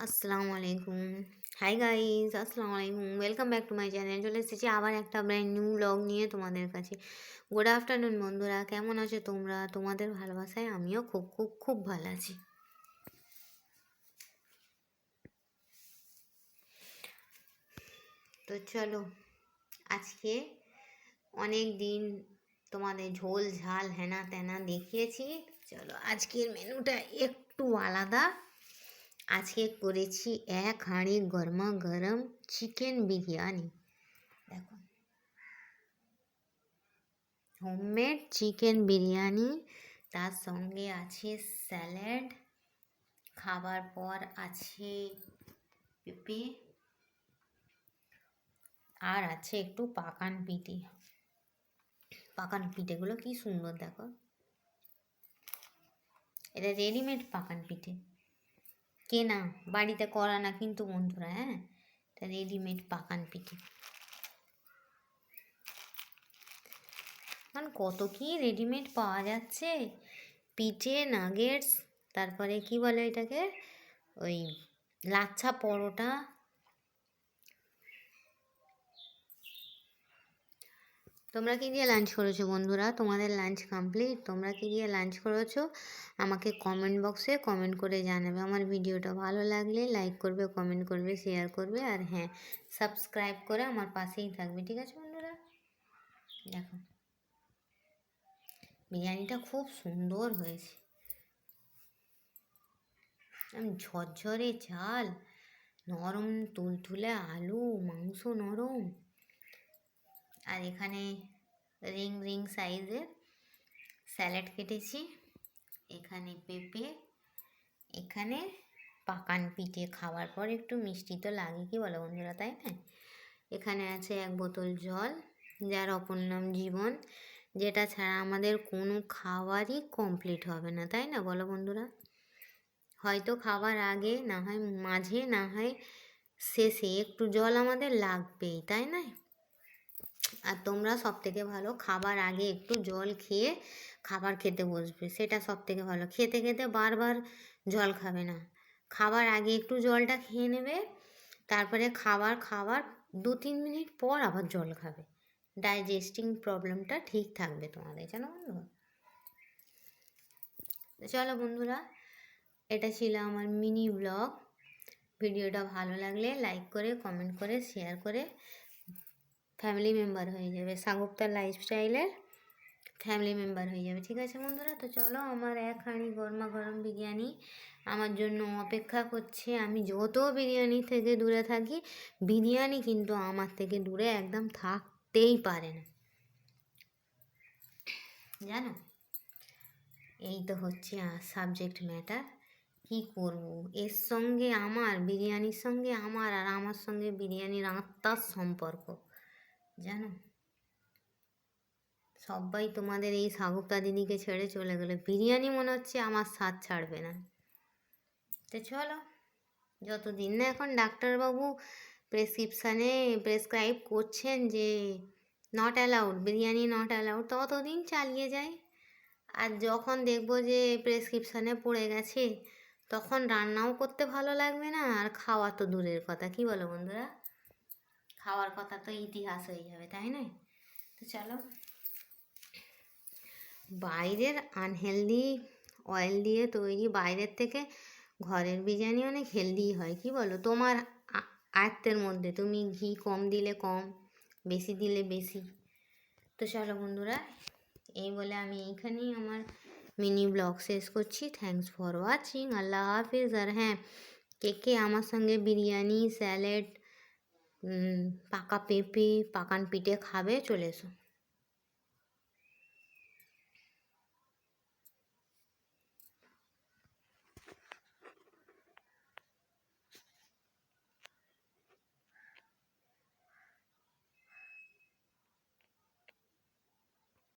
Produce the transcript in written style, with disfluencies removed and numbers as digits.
আসসালামু আলাইকুম। Hi guys, আসসালামু আলাইকুম। Welcome back to my channel. চলে এসেছি আবার একটা ব্র্যান্ড নিউ ব্লগ নিয়ে তোমাদের কাছে। গুড আফটারনুন বন্ধুরা, কেমন আছো তোমরা? তোমাদের ভালোবাসায় আমিও খুব খুব খুব ভালো আছি। তো চলো, আজকে অনেক দিন তোমাদের ঝোল ঝাল হেনা তেনা দেখিয়েছি। চলো আজকের মেনুটা একটু আলাদা। আজকে করেছি এক হাঁড়ি গরমা গরম চিকেন বিরিয়ানি। দেখো, হোমমেড চিকেন বিরিয়ানি, তার সঙ্গে আছে স্যালাড, খাবার পর আছে পেঁপে, আর আছে একটু পাকান পিঠে। পাকান পিঠেগুলো কি সুন্দর দেখো, এটা রেডিমেড পাকান পিঠে, কেনা, বাড়িতে করা না কিন্তু বন্ধুরা। হ্যাঁ, এটা রেডিমেড পাকান পিঠে। কারণ কত কি রেডিমেড পাওয়া যাচ্ছে, পিঠে, নাগেটস, তারপরে কি বলে এটাকে, ওই লাচ্ছা পরোটা। তোমরা কি দিয়ে লাঞ্চ করেছো বন্ধুরা? তোমাদের লাঞ্চ কমপ্লিট? তোমরা কি দিয়ে লাঞ্চ করেছো আমাকে কমেন্ট বক্সে কমেন্ট করে জানাবে। আমার ভিডিওটা ভালো লাগলে লাইক করবে, কমেন্ট করবে, শেয়ার করবে, আর হ্যাঁ, সাবস্ক্রাইব করে আমার পাশেই থাকবে। ঠিক আছে বন্ধুরা? দেখো, বিরিয়ানিটা খুব সুন্দর হয়েছে, ঝরঝরে চাল, নরম তুলতুলে আলু, মাংস নরম, আর এখানে রিং রিং সাইজের স্যালাড কেটেছি, এখানে পেঁপে, এখানে পাকান পিঠে। খাওয়ার পর একটু মিষ্টি তো লাগে, কি বলো বন্ধুরা, তাই না? এখানে আছে এক বোতল জল, যার অপর নাম জীবন, যেটা ছাড়া আমাদের কোনো খাবারই কমপ্লিট হবে না, তাই না বলো বন্ধুরা? হয়তো খাবার আগে, না হয় মাঝে, না হয় শেষে একটু জল আমাদের লাগবেই, তাই না? আর তোমরা সব থেকে ভালো খাবার আগে একটু জল খেয়ে খাবার খেতে বসবে, সেটা সব থেকে ভালো। খেতে খেতে বারবার জল খাবে না, খাবার আগে একটু জলটা খেয়ে নেবে, তারপরে খাবার 2-3 মিনিট পর আবার জল খাবে। ডাইজেস্টিং প্রবলেমটা ঠিক থাকবে তোমাদের, জানো বন্ধু? চলো বন্ধুরা, এটা ছিল আমার মিনি ব্লগ। ভিডিওটা ভালো লাগলে লাইক করে, কমেন্ট করে, শেয়ার করে ফ্যামিলি মেম্বার হয়ে যাবে, সাগুপ্তা লাইফস্টাইলের ফ্যামিলি মেম্বার হয়ে যাবে। ঠিক আছে বন্ধুরা? তো চলো, আমার এক হাঁড়ি গরমা গরম বিরিয়ানি আমার জন্য অপেক্ষা করছে। আমি যত বিরিয়ানি থেকে দূরে থাকি, বিরিয়ানি কিন্তু আমার থেকে দূরে একদম থাকতেই পারে না, জানো? এই তো হচ্ছে সাবজেক্ট ম্যাটার। কি করব, এর সঙ্গে আমার, বিরিয়ানির সঙ্গে আমার, আর আমার সঙ্গে বিরিয়ানির আত্মার সম্পর্ক, জানো? সবাই তোমাদের এই সাগুপ্তা দিদিকে ছেড়ে চলে গেলো, বিরিয়ানি মনে হচ্ছে আমার স্বাদ ছাড়বে না। তো চলো, যতদিন না এখন ডাক্তারবাবু প্রেসক্রাইব করছেন যে not allowed, biryani not allowed, ততদিন চালিয়ে যায়। আর যখন দেখবো যে প্রেসক্রিপশানে পড়ে গেছে, তখন রান্নাও করতে ভালো লাগবে না, আর খাওয়া তো দূরের কথা, কি বলো বন্ধুরা? খাওয়ার কথা তো ইতিহাস হয়ে যাবে, তাই না? তো চলো, বাইরের আনহেলদি অয়েল দিয়ে তৈরি, বাইরের থেকে ঘরের বিরিয়ানি অনেক হেলদি হয়, কি বলো? তোমার আয়ত্তের মধ্যে, তুমি ঘি কম দিলে কম, বেশি দিলে বেশি। তো চলো বন্ধুরা, এই বলে আমি এইখানেই আমার মিনি ব্লগ শেষ করছি। Thanks for watching. আল্লাহ হাফিজ। আর হ্যাঁ, কে কে আমার সঙ্গে বিরিয়ানি, স্যালাড, পাকা পেঁপে, পাকান পিঠে খাবে, চলে এসো।